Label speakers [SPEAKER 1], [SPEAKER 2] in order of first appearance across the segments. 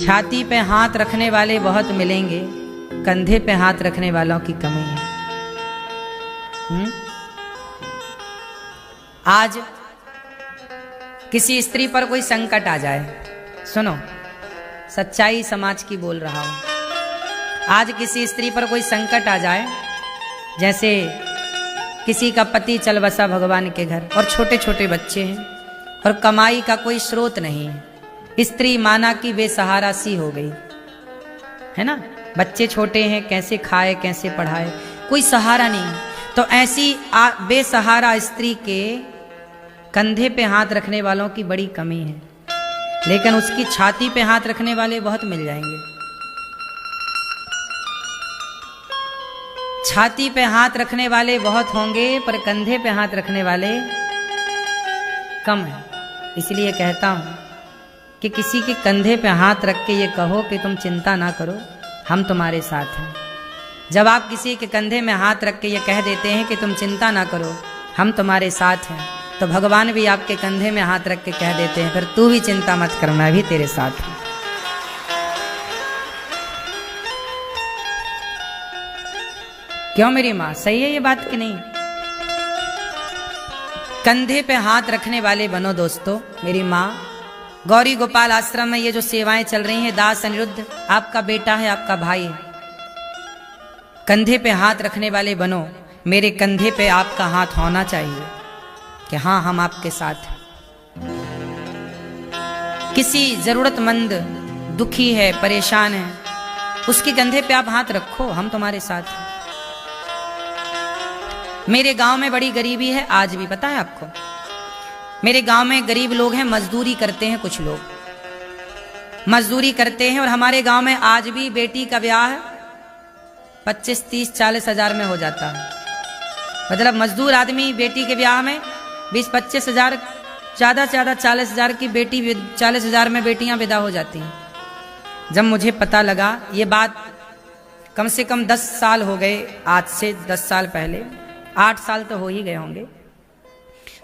[SPEAKER 1] छाती पे हाथ रखने वाले बहुत मिलेंगे, कंधे पे हाथ रखने वालों की कमी है। आज किसी स्त्री पर कोई संकट आ जाए, सुनो सच्चाई समाज की बोल रहा हूं। आज किसी स्त्री पर कोई संकट आ जाए, जैसे किसी का पति चल बसा भगवान के घर और छोटे छोटे बच्चे हैं और कमाई का कोई स्रोत नहीं है, स्त्री माना कि बेसहारा सी हो गई है ना, बच्चे छोटे हैं, कैसे खाए कैसे पढ़ाए, कोई सहारा नहीं। तो ऐसी बेसहारा स्त्री के कंधे पे हाथ रखने वालों की बड़ी कमी है, लेकिन उसकी छाती पे हाथ रखने वाले बहुत मिल जाएंगे। छाती पे हाथ रखने वाले बहुत होंगे, पर कंधे पे हाथ रखने वाले कम है। इसलिए कहता हूं कि किसी के कंधे पे हाथ रख के ये कहो कि तुम चिंता ना करो, हम तुम्हारे साथ हैं। जब आप किसी के कंधे में हाथ रख के ये कह देते हैं कि तुम चिंता ना करो, हम तुम्हारे साथ हैं, तो भगवान भी आपके कंधे में हाथ रख के कह देते हैं फिर तू भी चिंता मत कर, मैं भी तेरे साथ हूं। क्यों मेरी मां, सही है ये बात कि नहीं? कंधे पे हाथ रखने वाले बनो दोस्तों। मेरी मां, गौरी गोपाल आश्रम में ये जो सेवाएं चल रही हैं, दास अनिरुद्ध आपका बेटा है, आपका भाई है, कंधे पे हाथ रखने वाले बनो। मेरे कंधे पे आपका हाथ होना चाहिए कि हाँ हम आपके साथ हैं। किसी जरूरतमंद दुखी है, परेशान है, उसके कंधे पे आप हाथ रखो, हम तुम्हारे साथ हैं। मेरे गांव में बड़ी गरीबी है आज भी, पता है आपको? मेरे गांव में गरीब लोग हैं, मजदूरी करते हैं, कुछ लोग मजदूरी करते हैं, और हमारे गांव में आज भी बेटी का ब्याह 25, 30, 40 हजार में हो जाता है। मतलब मजदूर आदमी बेटी के ब्याह में 20, 25 हजार, ज्यादा से ज्यादा 40 हजार की बेटी, 40 हजार में बेटियां विदा हो जाती हैं। जब मुझे पता लगा, ये बात कम से कम 10 साल हो गए, आज से 10 साल पहले, 8 साल तो हो ही गए होंगे,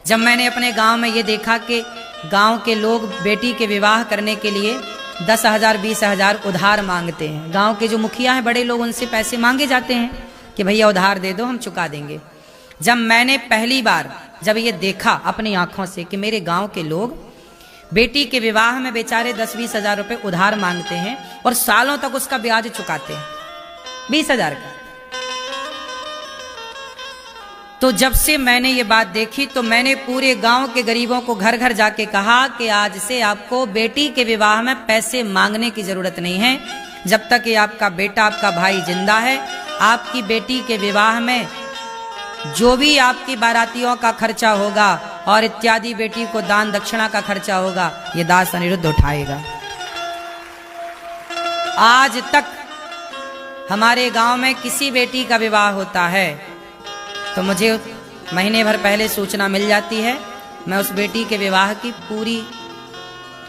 [SPEAKER 1] जब मैंने अपने गांव में ये देखा कि गांव के लोग बेटी के विवाह करने के लिए 10,000, 20,000 उधार मांगते हैं। गांव के जो मुखिया हैं, बड़े लोग, उनसे पैसे मांगे जाते हैं कि भैया उधार दे दो, हम चुका देंगे। जब मैंने पहली बार जब ये देखा अपनी आंखों से कि मेरे गांव के लोग बेटी के विवाह में बेचारे 10-20 हजार रुपए उधार मांगते हैं और सालों तक उसका ब्याज चुकाते हैं, 20 हजार का, तो जब से मैंने ये बात देखी तो मैंने पूरे गांव के गरीबों को घर घर जाके कहा कि आज से आपको बेटी के विवाह में पैसे मांगने की जरूरत नहीं है। जब तक ये आपका बेटा, आपका भाई जिंदा है, आपकी बेटी के विवाह में जो भी आपकी बारातियों का खर्चा होगा और इत्यादि, बेटी को दान दक्षिणा का खर्चा होगा, ये दास अनिरुद्ध उठाएगा। आज तक हमारे गांव में किसी बेटी का विवाह होता है तो मुझे महीने भर पहले सूचना मिल जाती है, मैं उस बेटी के विवाह की पूरी,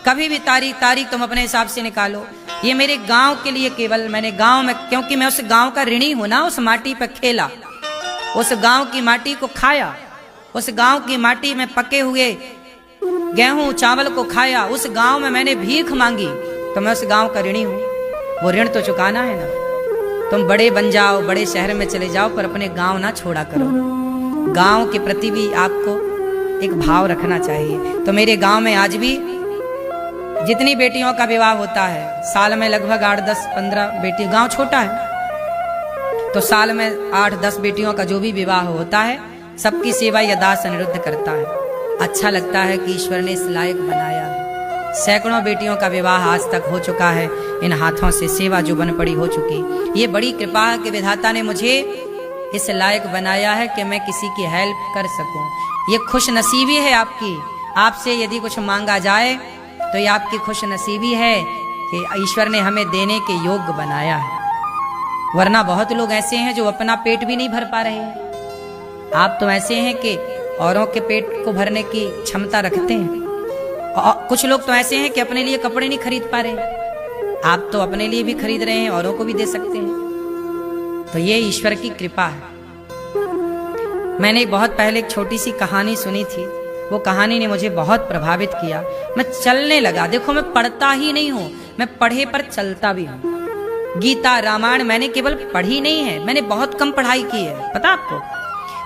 [SPEAKER 1] कभी भी तारीख तुम अपने हिसाब से निकालो। ये मेरे गांव के लिए केवल, मैंने गांव में, क्योंकि मैं उस गांव का ऋणी हूं ना, उस माटी पर खेला, उस गांव की माटी को खाया, उस गांव की माटी में पके हुए गेहूं चावल को खाया, उस गांव में मैंने भीख मांगी, तो मैं उस गांव का ऋणी हूं। वो ऋण तो चुकाना है ना। तुम बड़े बन जाओ, बड़े शहर में चले जाओ, पर अपने गांव ना छोड़ा करो। गांव के प्रति भी आपको एक भाव रखना चाहिए। तो मेरे गांव में आज भी जितनी बेटियों का विवाह होता है, साल में लगभग 8, 10, 15 बेटी, गांव छोटा है तो साल में 8, 10 बेटियों का जो भी विवाह होता है, सबकी सेवा यह दास अनिरुद्ध करता है। अच्छा लगता है कि ईश्वर ने इस लायक बनाया है। सैकड़ों बेटियों का विवाह आज तक हो चुका है, इन हाथों से सेवा जो बन पड़ी हो चुकी। ये बड़ी कृपा है कि विधाता ने मुझे इस लायक बनाया है कि मैं किसी की हेल्प कर सकूं। ये खुश नसीबी है आपकी। आपसे यदि कुछ मांगा जाए तो ये आपकी खुश नसीबी है कि ईश्वर ने हमें देने के योग्य बनाया है। वरना बहुत लोग ऐसे हैं जो अपना पेट भी नहीं भर पा रहे हैं। आप तो ऐसे हैं कि औरों के पेट को भरने की क्षमता रखते हैं, और कुछ लोग तो ऐसे हैं कि अपने लिए कपड़े नहीं खरीद पा रहे। आप तो अपने लिए भी खरीद रहे हैं, औरों को भी दे सकते हैं। तो ये ईश्वर की कृपा है। मैंने बहुत पहले एक छोटी सी कहानी सुनी थी, वो कहानी ने मुझे बहुत प्रभावित किया। मैं चलने लगा। देखो मैं पढ़ता ही नहीं हूं, मैं पढ़े पर चलता भी हूं। गीता रामायण मैंने केवल पढ़ी नहीं है, मैंने बहुत कम पढ़ाई की है, पता आपको,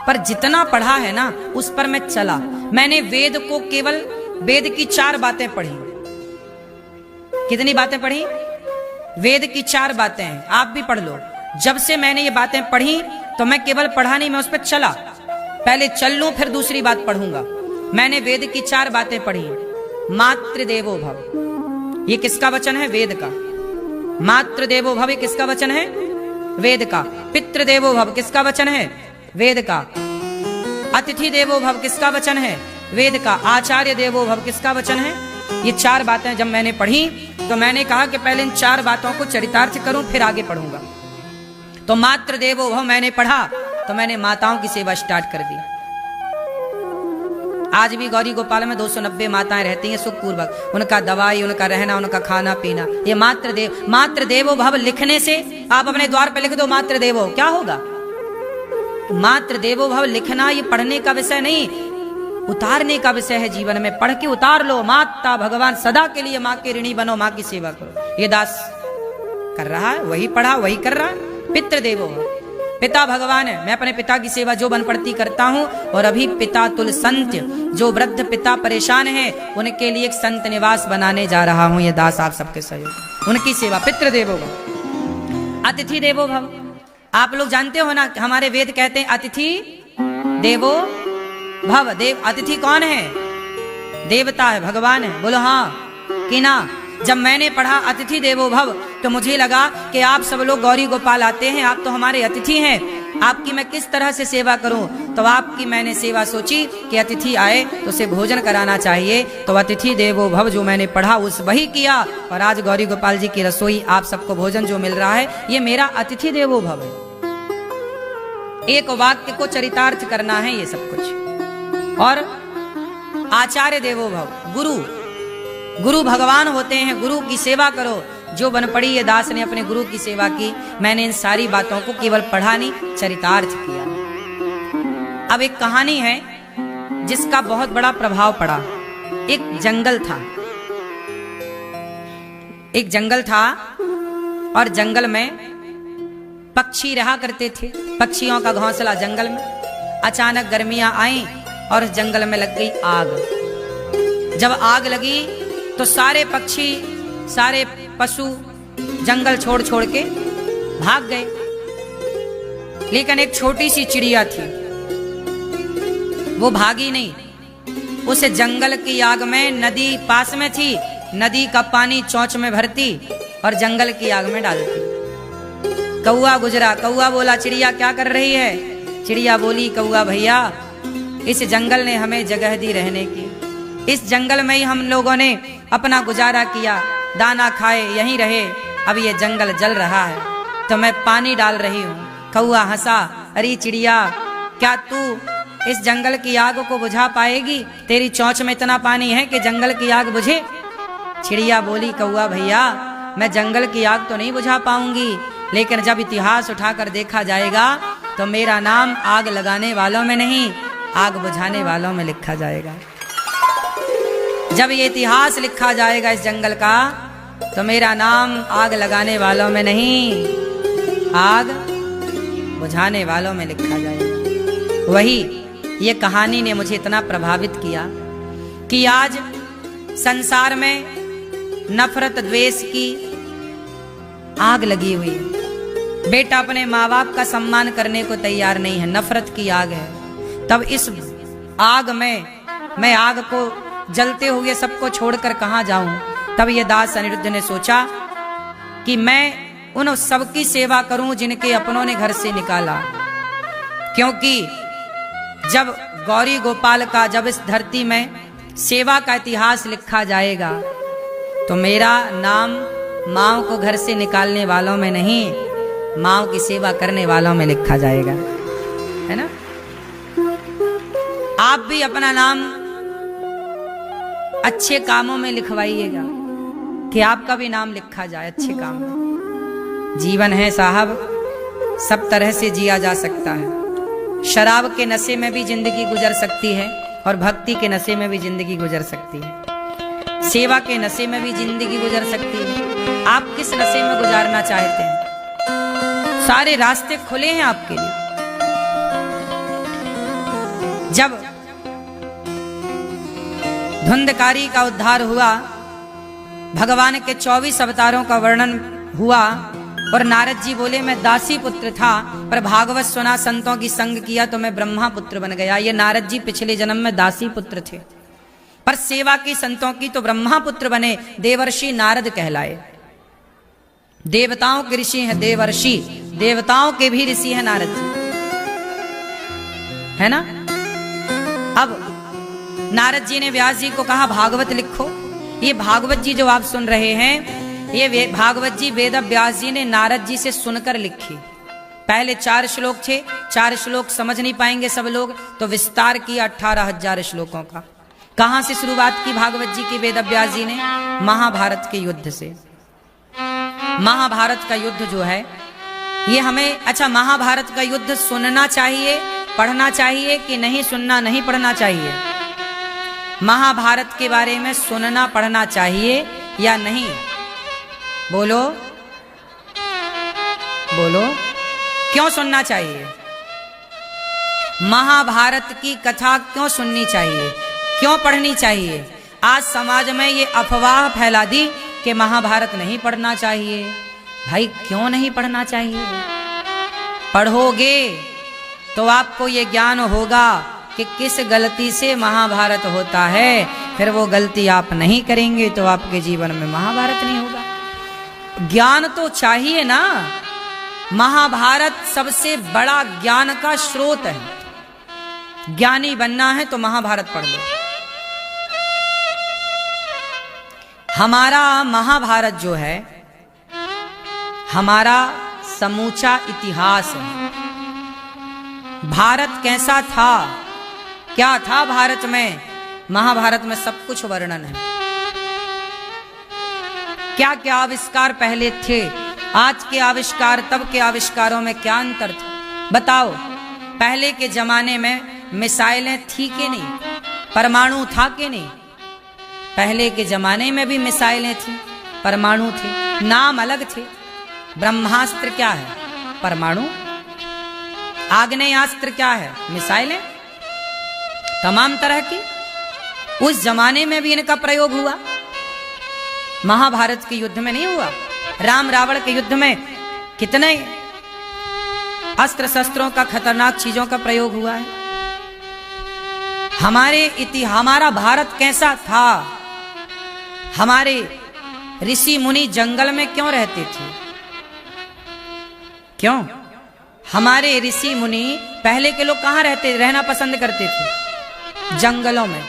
[SPEAKER 1] पर जितना पढ़ा है ना उस पर मैं चला। मैंने वेद को केवल वेद की 4 बातें पढ़ी। कितनी बातें पढ़ी? वेद की 4 बातें हैं, आप भी पढ़ लो। जब से मैंने ये बातें पढ़ी तो मैं केवल पढ़ा नहीं, मैं उस पर चला। पहले चल लूं फिर दूसरी बात पढ़ूंगा। मैंने वेद की 4 बातें पढ़ी। मातृदेवो भव, ये किसका वचन है? वेद का। मातृदेवो भव, ये किसका वचन है? वेद का। पितृदेवो भव, किसका वचन है? वेद का। अतिथि देवो भव, किसका वचन है? वेद का। आचार्य देवो भव, किसका वचन है? ये 4 बातें जब मैंने पढ़ी तो मैंने कहा कि पहले इन 4 बातों को चरितार्थ करूं फिर आगे पढ़ूंगा। तो मातृदेवो भव मैंने पढ़ा तो मैंने माताओं की सेवा स्टार्ट कर दी। आज भी गौरी गोपाल में 290 माताएं रहती हैं सुखपूर्वक, उनका दवाई, उनका रहना, उनका खाना पीना। ये मातृदेवो भव लिखने से आप अपने द्वार पे लिख दो मातृदेवो, क्या होगा? मातृदेवो भव लिखना ये पढ़ने का विषय नहीं, उतारने का विषय है। जीवन में पढ़ के उतार लो। माता भगवान सदा के लिए माँ के ऋणी बनो, माँ की सेवा करो। ये दास कर रहा है, वही पढ़ा वही कर रहा है। पितृदेवो भव, पिता भगवान है, मैं अपने पिता की सेवा जो बन पड़ती करता हूँ। और अभी पिता तुल संत, जो वृद्ध पिता परेशान है उनके लिए एक संत निवास बनाने जा रहा हूँ। ये दास आप सबके सहयोग, उनकी सेवा। पितृदेवो भव। अतिथि देवो भव, आप लोग जानते हो ना, हमारे वेद कहते हैं अतिथि देवो भव। देव अतिथि कौन है? देवता है, भगवान है। बोलो हाँ कि ना? जब मैंने पढ़ा अतिथि देवो भव तो मुझे लगा कि आप सब लोग गौरी गोपाल आते हैं, आप तो हमारे अतिथि हैं, आपकी मैं किस तरह से सेवा करूं। तो आपकी मैंने सेवा सोची कि अतिथि आए तो उसे भोजन कराना चाहिए। तो अतिथि देवो भव जो मैंने पढ़ा उस वही किया। और आज गौरी गोपाल जी की रसोई, आप सबको भोजन जो मिल रहा है, ये मेरा अतिथि देवो भव है। एक वाक्य को चरितार्थ करना है ये सब कुछ। और आचार्य देवो भव, गुरु भगवान होते हैं, गुरु की सेवा करो। जो बन पड़ी ये दास ने अपने गुरु की सेवा की। मैंने इन सारी बातों को केवल पढ़ा नहीं, चरितार्थ किया। अब एक कहानी है जिसका बहुत बड़ा प्रभाव पड़ा। एक जंगल था और जंगल में पक्षी रहा करते थे, पक्षियों का घोंसला जंगल में। अचानक गर्मियां आई और जंगल में लग गई आग। जब आग लगी तो सारे पक्षी, सारे पशु जंगल छोड़ छोड़ के भाग गए। लेकिन एक छोटी सी चिड़िया थी, वो भागी नहीं। उस जंगल की आग में नदी पास में थी, नदी का पानी चोंच में भरती और जंगल की आग में डालती। कौआ गुजरा, कौआ बोला चिड़िया क्या कर रही है? चिड़िया बोली कौआ भैया, इस जंगल ने हमें जगह दी रहने की, इस जंगल में ही हम लोगों ने अपना गुजारा किया, दाना खाए यहीं रहे। अब ये जंगल जल रहा है तो मैं पानी डाल रही हूँ। कौआ हंसा, अरे चिड़िया क्या तू इस जंगल की आग को बुझा पाएगी? तेरी चोंच में इतना पानी है कि जंगल की आग बुझे? चिड़िया बोली कौआ भैया मैं जंगल की आग तो नहीं बुझा पाऊंगी, लेकिन जब इतिहास उठाकर देखा जाएगा तो मेरा नाम आग लगाने वालों में नहीं, आग बुझाने वालों में लिखा जाएगा। जब ये इतिहास लिखा जाएगा इस जंगल का तो मेरा नाम आग लगाने वालों में नहीं, आग बुझाने वालों में लिखा जाएगा। वही ये कहानी ने मुझे इतना प्रभावित किया कि आज संसार में नफरत द्वेष की आग लगी हुई है। बेटा अपने माँ बाप का सम्मान करने को तैयार नहीं है, नफरत की आग है। तब इस आग में मैं आग को जलते हुए सबको छोड़कर कहाँ जाऊं? तब ये दास अनिरुद्ध ने सोचा कि मैं उन सबकी सेवा करूं जिनके अपनों ने घर से निकाला। क्योंकि जब गौरी गोपाल का, जब इस धरती में सेवा का इतिहास लिखा जाएगा तो मेरा नाम माँओं को घर से निकालने वालों में नहीं, माँओं की सेवा करने वालों में लिखा जाएगा, है ना? आप भी अपना नाम अच्छे कामों में लिखवाइएगा कि आपका भी नाम लिखा जाए अच्छे काम में। जीवन है साहब, सब तरह से जिया जा सकता है। शराब के नशे में भी जिंदगी गुजर सकती है और भक्ति के नशे में भी जिंदगी गुजर सकती है। सेवा के नशे में भी जिंदगी गुजर सकती है। आप किस नशे में गुजारना चाहते हैं? सारे रास्ते खुले हैं आपके लिए। जब धुंधकारी का उद्धार हुआ, भगवान के 24 अवतारों का वर्णन हुआ और नारद जी बोले मैं दासी पुत्र था, पर भागवत सुना, संतों की संग किया तो मैं ब्रह्मा पुत्र बन गया। ये नारद जी पिछले जन्म में दासी पुत्र थे, पर सेवा की संतों की तो ब्रह्मा पुत्र बने, देवर्षि नारद कहलाए। देवताओं के ऋषि हैं देवर्षि, देवताओं के भी ऋषि हैं नारद जी, है ना। अब नारद जी ने व्यास जी को कहा भागवत लिखो। ये भागवत जी जो आप सुन रहे हैं, ये भागवत जी वेद व्यास जी ने नारद जी से सुनकर लिखी। पहले 4 श्लोक थे, 4 श्लोक समझ नहीं पाएंगे सब लोग, तो विस्तार किया 18,000 श्लोकों का। कहां से शुरुआत की भागवत जी की वेद व्यास जी ने? महाभारत के युद्ध से। महाभारत का युद्ध जो है ये हमें, अच्छा महाभारत का युद्ध सुनना चाहिए, पढ़ना चाहिए कि नहीं? सुनना नहीं पढ़ना चाहिए? महाभारत के बारे में सुनना पढ़ना चाहिए या नहीं? बोलो बोलो, क्यों सुनना चाहिए? महाभारत की कथा क्यों सुननी चाहिए, क्यों पढ़नी चाहिए? आज समाज में ये अफवाह फैला दी कि महाभारत नहीं पढ़ना चाहिए। भाई क्यों नहीं पढ़ना चाहिए? पढ़ोगे तो आपको ये ज्ञान होगा कि किस गलती से महाभारत होता है, फिर वो गलती आप नहीं करेंगे तो आपके जीवन में महाभारत नहीं होगा। ज्ञान तो चाहिए ना। महाभारत सबसे बड़ा ज्ञान का स्रोत है। ज्ञानी बनना है तो महाभारत पढ़ लो। हमारा महाभारत जो है हमारा समूचा इतिहास है। भारत कैसा था, क्या था भारत में, महाभारत में सब कुछ वर्णन है। क्या क्या आविष्कार पहले थे, आज के आविष्कार तब के आविष्कारों में क्या अंतर था बताओ। पहले के जमाने में मिसाइलें थी कि नहीं, परमाणु था कि नहीं? पहले के जमाने में भी मिसाइलें थी, परमाणु थे, नाम अलग थे। ब्रह्मास्त्र क्या है? परमाणु। आग्नेयास्त्र क्या है? मिसाइलें। तमाम तरह की उस जमाने में भी इनका प्रयोग हुआ। महाभारत के युद्ध में नहीं हुआ? राम रावण के युद्ध में कितने अस्त्र शस्त्रों का, खतरनाक चीजों का प्रयोग हुआ है। हमारा भारत कैसा था? हमारे ऋषि मुनि जंगल में क्यों रहते थे? क्यों? हमारे ऋषि मुनि, पहले के लोग कहां रहना पसंद करते थे? जंगलों में।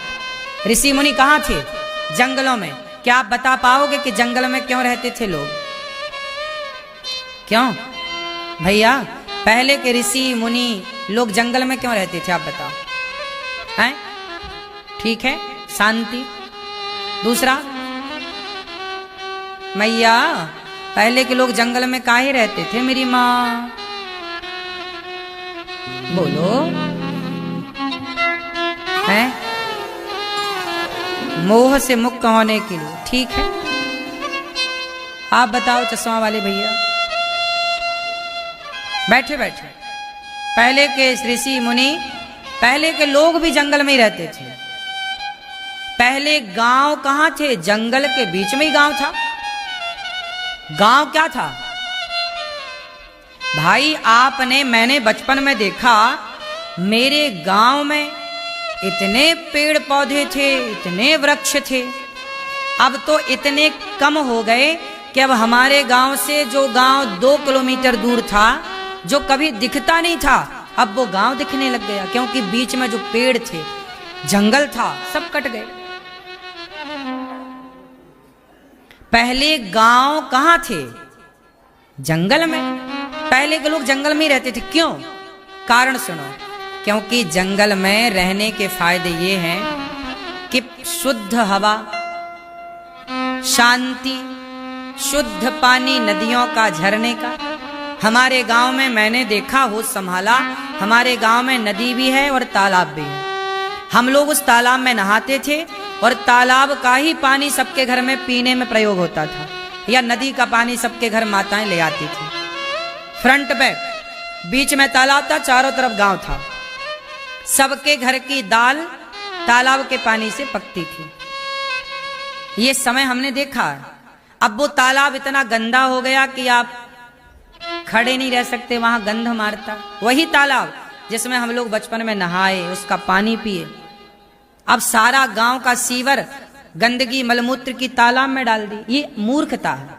[SPEAKER 1] ऋषि मुनि कहां थे? जंगलों में। क्या आप बता पाओगे कि जंगल में क्यों रहते थे लोग? क्यों भैया? पहले के ऋषि मुनि लोग जंगल में क्यों रहते थे? आप बताओ। हैं? ठीक है, शांति। दूसरा, मैया पहले के लोग जंगल में काहे रहते थे मेरी माँ? बोलो। हैं? मोह से मुक्त होने के लिए। ठीक है, आप बताओ चश्मा वाले भैया। बैठे बैठे। पहले के ऋषि मुनि, पहले के लोग भी जंगल में ही रहते थे। पहले गांव कहां थे? जंगल के बीच में ही गांव था। गांव क्या था भाई? मैंने बचपन में देखा, मेरे गांव में इतने पेड़ पौधे थे, इतने वृक्ष थे। अब तो इतने कम हो गए कि अब हमारे गांव से जो गांव 2 किलोमीटर दूर था, जो कभी दिखता नहीं था, अब वो गांव दिखने लग गया, क्योंकि बीच में जो पेड़ थे, जंगल था, सब कट गए। पहले गांव कहां थे? जंगल में। पहले के लोग जंगल में ही रहते थे। क्यों? कारण सुनो। क्योंकि जंगल में रहने के फायदे ये हैं कि शुद्ध हवा, शांति, शुद्ध पानी नदियों का, झरने का। हमारे गांव में मैंने देखा, होश संभाला, हमारे गांव में नदी भी है और तालाब भी है। हम लोग उस तालाब में नहाते थे और तालाब का ही पानी सबके घर में पीने में प्रयोग होता था, या नदी का पानी सबके घर माताएं ले आती थी। फ्रंट पे बीच में तालाब था, चारों तरफ गांव था। सबके घर की दाल तालाब के पानी से पकती थी। ये समय हमने देखा। अब वो तालाब इतना गंदा हो गया कि आप खड़े नहीं रह सकते, वहां गंध मारता। वही तालाब जिसमें हम लोग बचपन में नहाए, उसका पानी पिए, अब सारा गांव का सीवर गंदगी मलमूत्र की तालाब में डाल दी। ये मूर्खता है।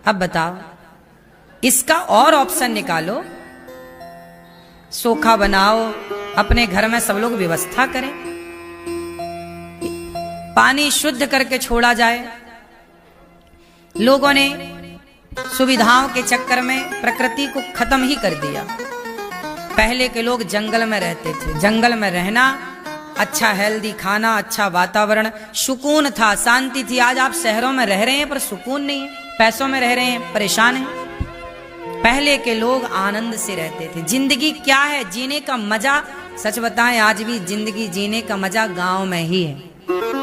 [SPEAKER 1] अब बताओ, इसका और ऑप्शन निकालो, सोखा बनाओ, अपने घर में सब लोग व्यवस्था करें, पानी शुद्ध करके छोड़ा जाए। लोगों ने सुविधाओं के चक्कर में प्रकृति को खत्म ही कर दिया। पहले के लोग जंगल में रहते थे, जंगल में रहना, अच्छा हेल्दी खाना, अच्छा वातावरण, सुकून था, शांति थी। आज आप शहरों में रह रहे हैं पर सुकून नहीं है, पैसों में रह रहे हैं, परेशान हैं। पहले के लोग आनंद से रहते थे। जिंदगी क्या है, जीने का मजा, सच बताएं आज भी जिंदगी जीने का मजा गांव में ही है।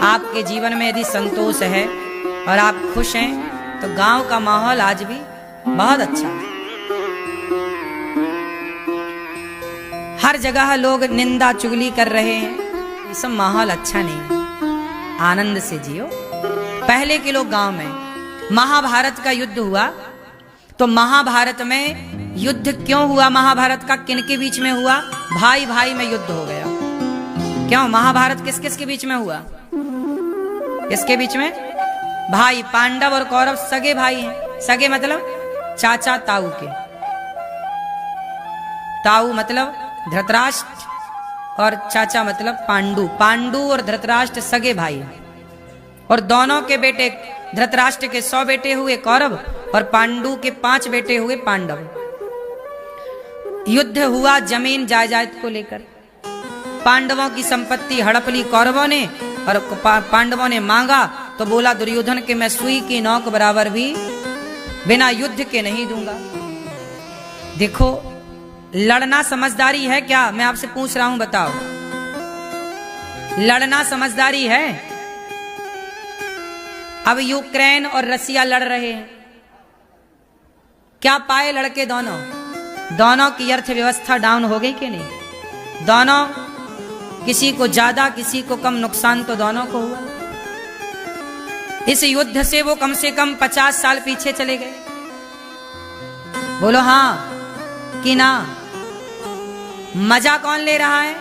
[SPEAKER 1] आपके जीवन में यदि संतोष है और आप खुश हैं तो गांव का माहौल आज भी बहुत अच्छा है। हर जगह लोग निंदा चुगली कर रहे हैं, ये सब माहौल अच्छा नहीं है। आनंद से जियो। पहले के लोग गांव में, महाभारत का युद्ध हुआ तो महाभारत में युद्ध क्यों हुआ? महाभारत का किन के बीच में हुआ? भाई भाई में युद्ध हो गया। क्यों? महाभारत किस किस के बीच में हुआ? किसके बीच में? भाई। पांडव और कौरव सगे भाई हैं। सगे मतलब चाचा ताऊ के। ताऊ मतलब धृतराष्ट्र और चाचा मतलब पांडु। पांडु और धृतराष्ट्र सगे भाई हैं। और दोनों के बेटे, धृतराष्ट्र के 100 बेटे हुए कौरव और पांडु के 5 बेटे हुए पांडव। युद्ध हुआ जमीन जायदाद को लेकर। पांडवों की संपत्ति हड़प ली कौरवों ने और पांडवों ने मांगा तो बोला दुर्योधन के मैं सुई की नोक बराबर भी बिना युद्ध के नहीं दूंगा। देखो, लड़ना समझदारी है क्या? मैं आपसे पूछ रहा हूं, बताओ, लड़ना समझदारी है? अब यूक्रेन और रसिया लड़ रहे हैं, क्या पाए लड़के? दोनों की अर्थव्यवस्था डाउन हो गई कि नहीं? दोनों, किसी को ज्यादा किसी को कम नुकसान तो दोनों को हुआ। इस युद्ध से वो कम से कम 50 साल पीछे चले गए। बोलो हाँ कि ना? मजा कौन ले रहा है?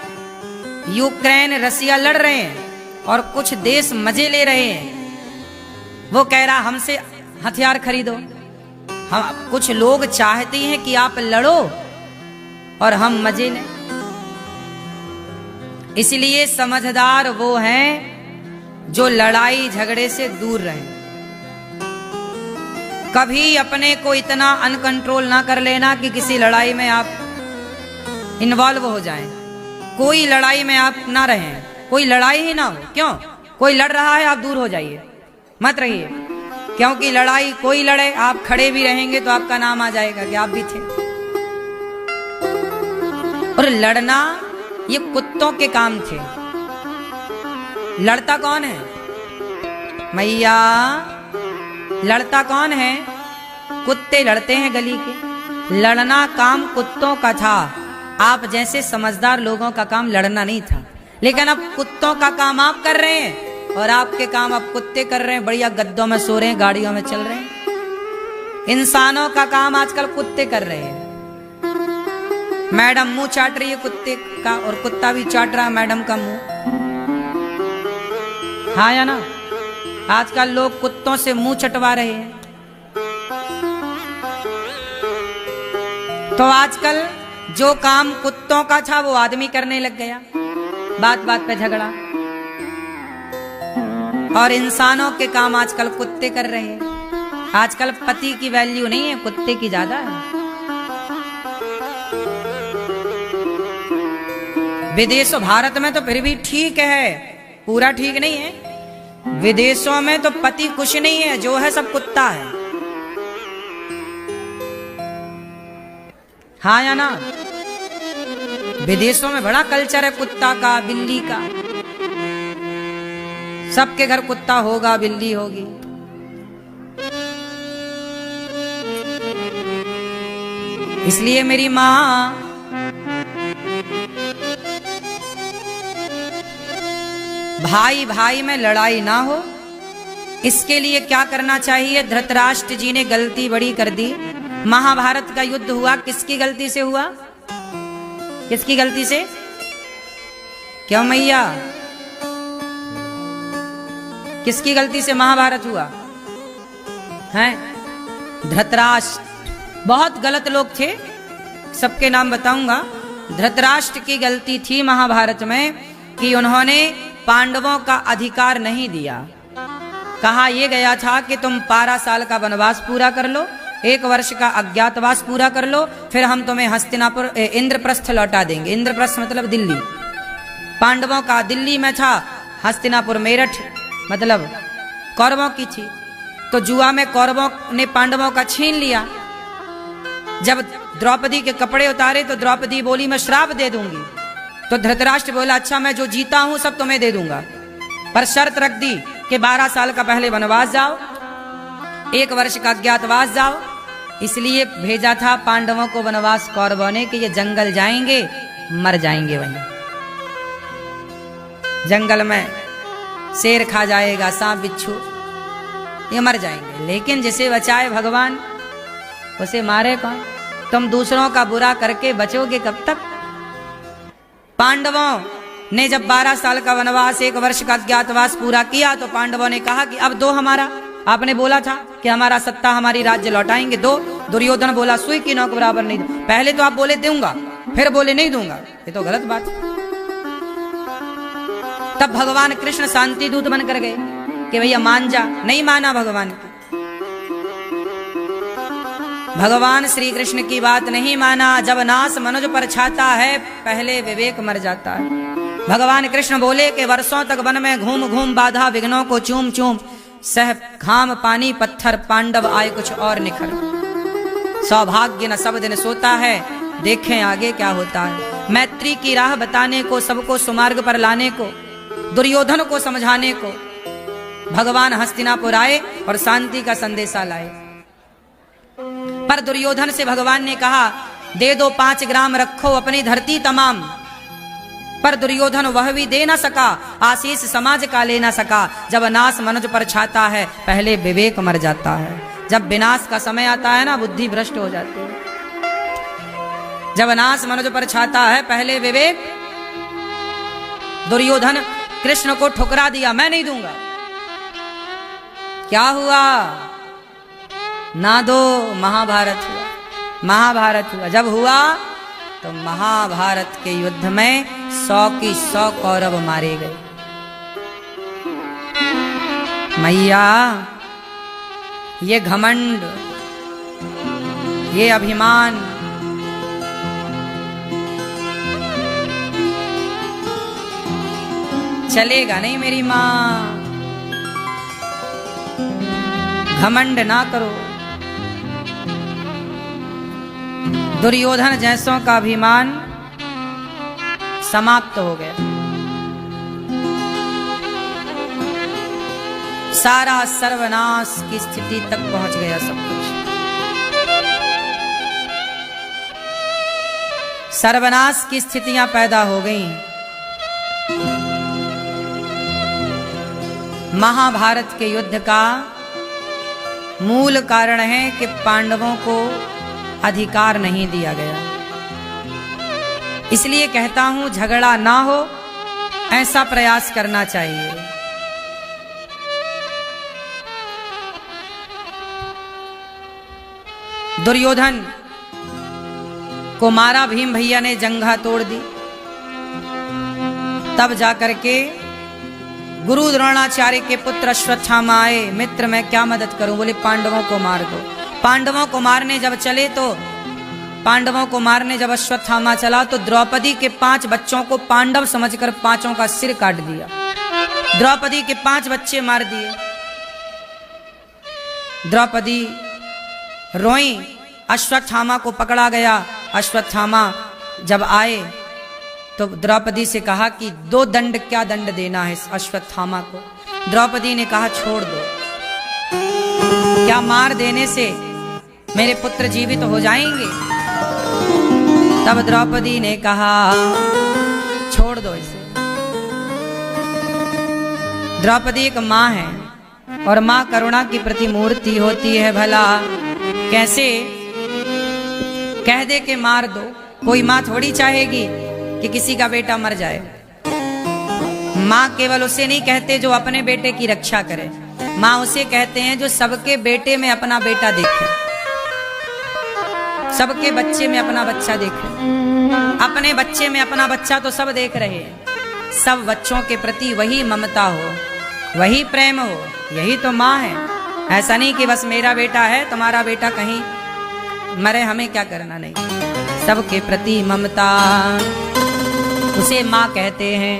[SPEAKER 1] यूक्रेन रसिया लड़ रहे हैं और कुछ देश मजे ले रहे हैं। वो कह रहा हमसे हथियार खरीदो। हम, कुछ लोग चाहते हैं कि आप लड़ो और हम मजे लें। इसलिए समझदार वो हैं जो लड़ाई झगड़े से दूर रहें। कभी अपने को इतना अनकंट्रोल ना कर लेना कि किसी लड़ाई में आप इन्वॉल्व हो जाएं। कोई लड़ाई में आप ना रहें, कोई लड़ाई ही ना हो। क्यों? कोई लड़ रहा है, आप दूर हो जाइए, मत रहिए। क्योंकि लड़ाई कोई लड़े, आप खड़े भी रहेंगे तो आपका नाम आ जाएगा कि आप भी थे। और लड़ना ये कुत्तों के काम थे। लड़ता कौन है? मैया, लड़ता कौन है? कुत्ते लड़ते हैं गली के। लड़ना काम कुत्तों का था। आप जैसे समझदार लोगों का काम लड़ना नहीं था। लेकिन अब कुत्तों का काम आप कर रहे हैं और आपके काम अब कुत्ते कर रहे हैं। बढ़िया गद्दों में सो रहे हैं, गाड़ियों में चल रहे हैं। इंसानों का काम आजकल कुत्ते कर रहे हैं। मैडम मुंह चाट रही है कुत्ते का और कुत्ता भी चाट रहा है मैडम का मुंह। हाँ या ना? आजकल लोग कुत्तों से मुंह चटवा रहे हैं। तो आजकल जो काम कुत्तों का था वो आदमी करने लग गया। बात बात पे झगड़ा। और इंसानों के काम आजकल कुत्ते कर रहे हैं। आजकल पति की वैल्यू नहीं है, कुत्ते की ज्यादा है। विदेशों, भारत में तो फिर भी ठीक है, पूरा ठीक नहीं है। विदेशों में तो पति कुछ नहीं है, जो है सब कुत्ता है। हाँ या ना? विदेशों में बड़ा कल्चर है कुत्ता का, बिल्ली का। सबके घर कुत्ता होगा, बिल्ली होगी। इसलिए मेरी मां भाई भाई में लड़ाई ना हो, इसके लिए क्या करना चाहिए? धृतराष्ट्र जी ने गलती बड़ी कर दी। महाभारत का युद्ध हुआ, किसकी गलती से हुआ? किसकी गलती से? क्यों मैया, किसकी गलती से महाभारत हुआ है? धृतराष्ट्र। बहुत गलत लोग थे, सबके नाम बताऊंगा। धृतराष्ट्र की गलती थी महाभारत में कि उन्होंने पांडवों का अधिकार नहीं दिया। कहा यह गया था कि तुम 12 साल का वनवास पूरा कर लो, 1 वर्ष का अज्ञातवास पूरा कर लो, फिर हम तुम्हें हस्तिनापुर इंद्रप्रस्थ लौटा देंगे। इंद्रप्रस्थ मतलब दिल्ली। पांडवों का दिल्ली में था, हस्तिनापुर मेरठ मतलब कौरवों की थी। तो जुआ में कौरवों ने पांडवों का छीन लिया। जब द्रौपदी के कपड़े उतारे तो द्रौपदी बोली मैं श्राप दे दूंगी। तो धृतराष्ट्र बोला अच्छा मैं जो जीता हूं सब तुम्हें दे दूंगा, पर शर्त रख दी कि 12 साल का पहले वनवास जाओ, 1 वर्ष का अज्ञातवास जाओ। इसलिए भेजा था पांडवों को वनवास कौरवों ने कि ये जंगल जाएंगे, मर जाएंगे वहीं। जंगल में शेर खा जाएगा, सांप बिच्छू, ये मर जाएंगे। लेकिन जिसे बचाए भगवान उसे मारे कौन? तुम दूसरों का बुरा करके बचोगे कब तक? पांडवों ने जब 12 साल का वनवास, 1 वर्ष का अज्ञातवास पूरा किया तो पांडवों ने कहा कि अब दो हमारा, आपने बोला था कि हमारा सत्ता हमारी राज्य लौटाएंगे, दो। दुर्योधन बोला सुई की नोक बराबर नहीं। पहले तो आप बोले दूंगा, फिर बोले नहीं दूंगा, ये तो गलत बात। तब भगवान कृष्ण शांति दूत बनकर गए कि भैया मान जा। नहीं माना भगवान। भगवान श्री कृष्ण की बात नहीं माना। जब नास मनुज पर छाता है पहले विवेक मर जाता है। भगवान कृष्ण बोले कि वर्षों तक वन में घूम घूम बाधा विघ्नों को चूम चूम सह घाम पानी पत्थर पांडव आए कुछ और निखर। सौभाग्य न सब दिन सोता है, देखें आगे क्या होता है। मैत्री की राह बताने को, सबको सुमार्ग पर लाने को, दुर्योधन को समझाने को भगवान हस्तिनापुर आए और शांति का संदेशा लाए। पर दुर्योधन से भगवान ने कहा दे दो 5 ग्राम रखो अपनी धरती तमाम। पर दुर्योधन वह भी दे ना सका, आशीष समाज का ले ना सका। जब नाश मनुज पर छाता है पहले विवेक मर जाता है। जब विनाश का समय आता है ना बुद्धि भ्रष्ट हो जाती है। जब नाश मनुज पर छाता है पहले विवेक। दुर्योधन कृष्ण को ठुकरा दिया, मैं नहीं दूंगा। क्या हुआ? ना दो, महाभारत हुआ। महाभारत हुआ। जब हुआ तो महाभारत के युद्ध में 100 की 100 कौरव मारे गए। मैया ये घमंड, ये अभिमान, चलेगा नहीं मेरी मां। घमंड ना करो। दुर्योधन जैसों का अभिमान समाप्त हो गया। सारा सर्वनाश की स्थिति तक पहुंच गया सब कुछ। सर्वनाश की स्थितियां पैदा हो गईं। महाभारत के युद्ध का मूल कारण है कि पांडवों को अधिकार नहीं दिया गया। इसलिए कहता हूं झगड़ा ना हो, ऐसा प्रयास करना चाहिए। दुर्योधन को मारा भीम भैया ने, जंघा तोड़ दी। तब जाकर के गुरु द्रोणाचार्य के पुत्र अश्वत्थामा आए, मित्र मैं क्या मदद करूं? बोले पांडवों को मार दो। पांडवों को मारने जब चले तो पांडवों को मारने जब अश्वत्थामा चला तो द्रौपदी के 5 बच्चों को पांडव समझकर 5 का सिर काट दिया। द्रौपदी के 5 बच्चे मार दिए। द्रौपदी रोई, अश्वत्थामा को पकड़ा गया। अश्वत्थामा जब आए तो द्रौपदी से कहा कि 2 दंड, क्या दंड देना है अश्वत्थामा को? द्रौपदी ने कहा छोड़ दो। क्या मार देने से मेरे पुत्र जीवित हो जाएंगे? तब द्रौपदी ने कहा छोड़ दो इसे। द्रौपदी एक माँ है और माँ करुणा की प्रतिमूर्ति होती है। भला कैसे कह दे के मार दो? कोई माँ थोड़ी चाहेगी कि किसी का बेटा मर जाए। माँ केवल उसे नहीं कहते जो अपने बेटे की रक्षा करे, माँ उसे कहते हैं जो सबके बेटे में अपना बेटा देखे, सबके बच्चे में अपना बच्चा देखे। अपने बच्चे में अपना बच्चा तो सब देख रहे हैं, सब बच्चों के प्रति वही ममता हो, वही प्रेम हो, यही तो माँ है। ऐसा नहीं कि बस मेरा बेटा है, तुम्हारा बेटा कहीं मरे, हमें क्या करना, नहीं। सबके प्रति ममता, उसे माँ कहते हैं।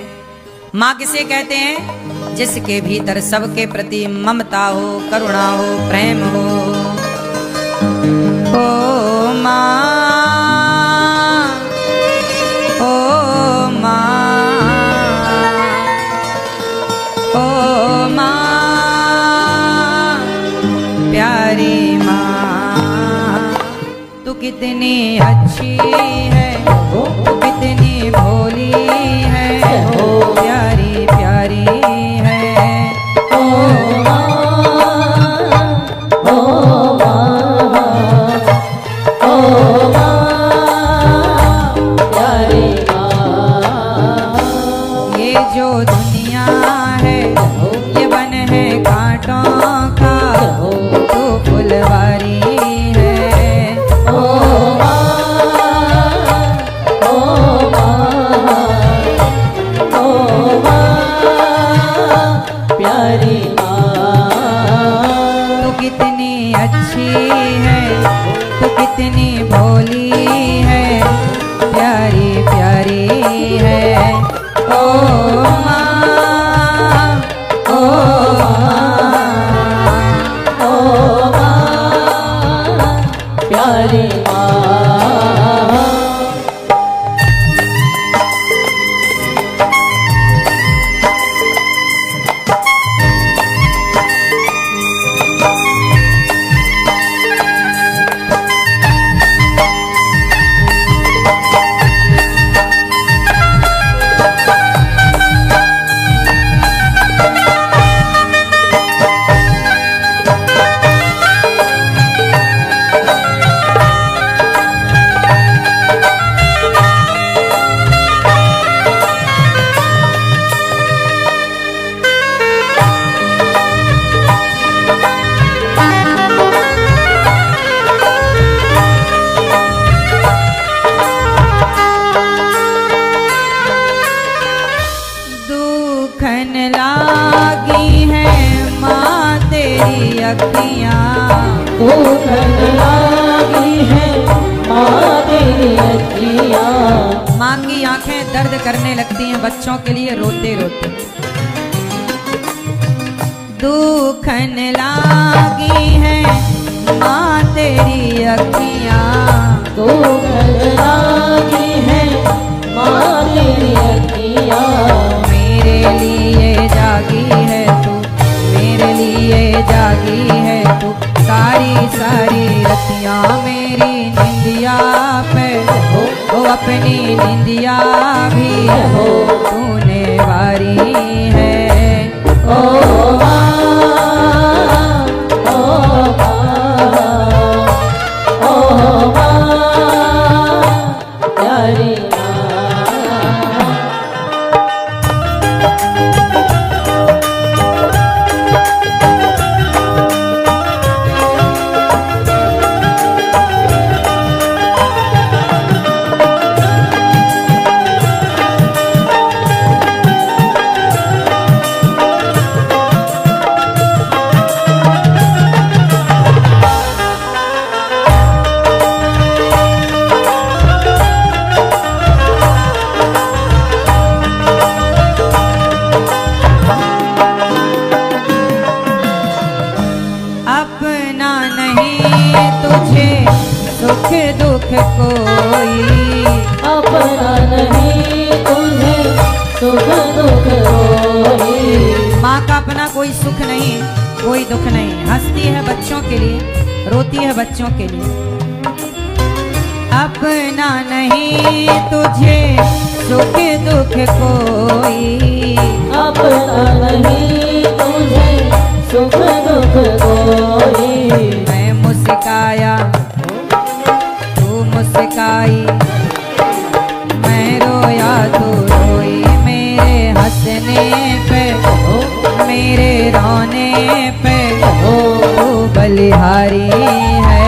[SPEAKER 1] माँ किसे कहते हैं? जिसके भीतर सबके प्रति ममता हो, करुणा हो, प्रेम हो। ओ माँ, ओ माँ, ओ माँ, प्यारी माँ, तू कितनी अच्छी है, तू कितनी भोली है, प्यारी प्यारी है। ओ माँ, ओ माँ, ओ माँ, प्यारी माँ। ये जो दुनिया है ये बन है कांटों का, तो फुलवारी है। ओ माँ, ओ माँ, ओ माँ, प्यारी माँ, तू कितनी अच्छी है, तू कितनी भोली है, प्यारी प्यारी है। ओ माँ, ओ माँ, ओ माँ, प्यारी माँ। दुखन लागी है माँ तेरी अखियाँ, दुखन लागी है माँ तेरी अखियाँ। माँ की आंखें दर्द करने लगती हैं बच्चों के लिए रोते रोते। दुखन लागी है माँ तेरी अखियाँ, दुखन लागी है माँ तेरी अखियाँ। मेरे लिए जागी है तू, मेरे लिए जागी है तू, सारी सारी रतियाँ मेरी निंदिया पे हो, अपनी निंदिया भी हो तूने वारी है। ओ माँ, ओ माँ, ओ माँ, प्यारी दुख दुख कोई, अपना नहीं
[SPEAKER 2] सुख दुख होई।
[SPEAKER 1] माँ का अपना कोई सुख नहीं, कोई दुख नहीं। हंसती है बच्चों के लिए, रोती है बच्चों के लिए। अपना नहीं तुझे सुख दुख कोई,
[SPEAKER 2] अपना नहीं तुझे सुख दुख कोई।
[SPEAKER 1] मैं मुस्काया तू मुस्काई, मैं रोया तू रोई। मेरे हंसने पे मेरे रोने पे तू बलिहारी है।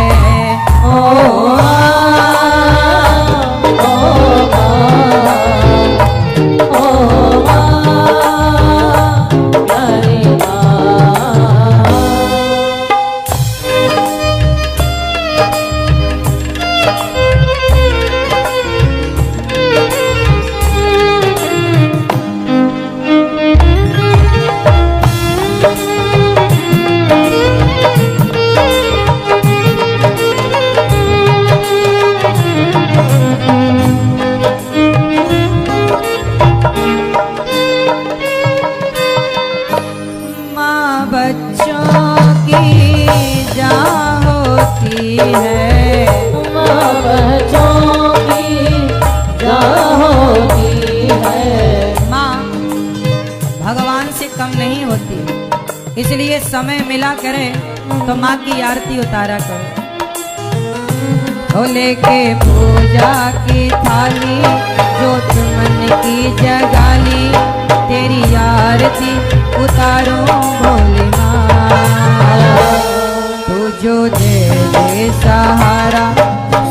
[SPEAKER 1] इसलिए समय मिला करे तो माँ की आरती उतारा करो। तो लेके पूजा की थाली जोत मन की जगाली, तेरी आरती उतारो भोली माँ। तू जो दे दे सहारा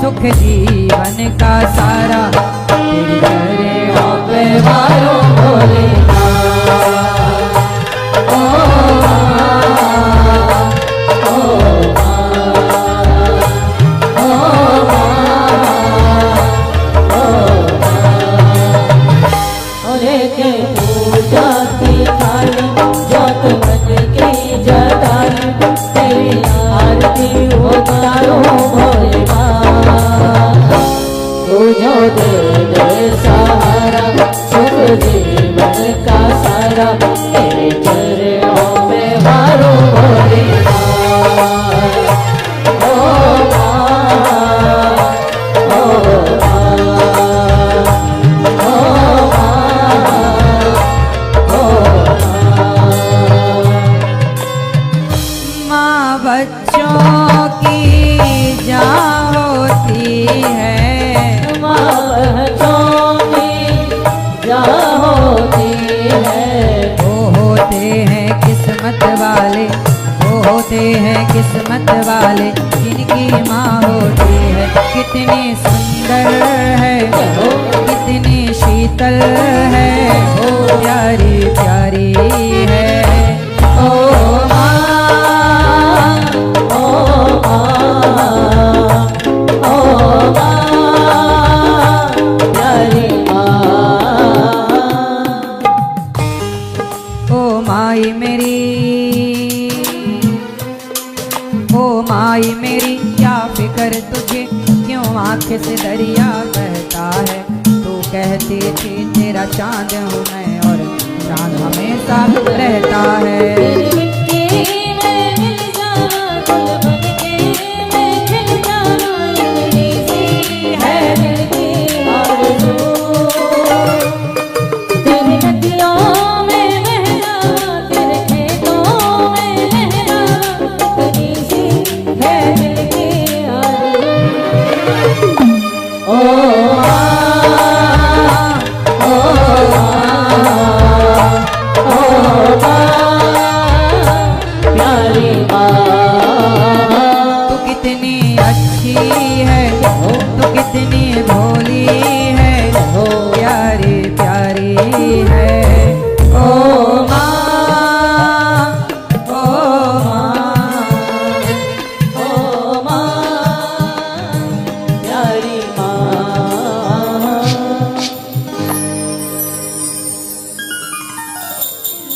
[SPEAKER 1] सुख जीवन का सारा, तेरी चरणों पे वारो भोली माँ। किस्मत वाले जिनकी माँ होती है, कितनी सुंदर है, कितनी शीतल है, प्यारी प्यारी है। ओ माँ, ओ माँ, ओ माँ, प्यारी माँ। ओ माई मेरी, ओ माई मेरी क्या फिक्र तुझे, क्यों आँख से दरिया बहता है। तू कहती थी तेरा चांद हूँ मैं और चांद हमेशा रहता है।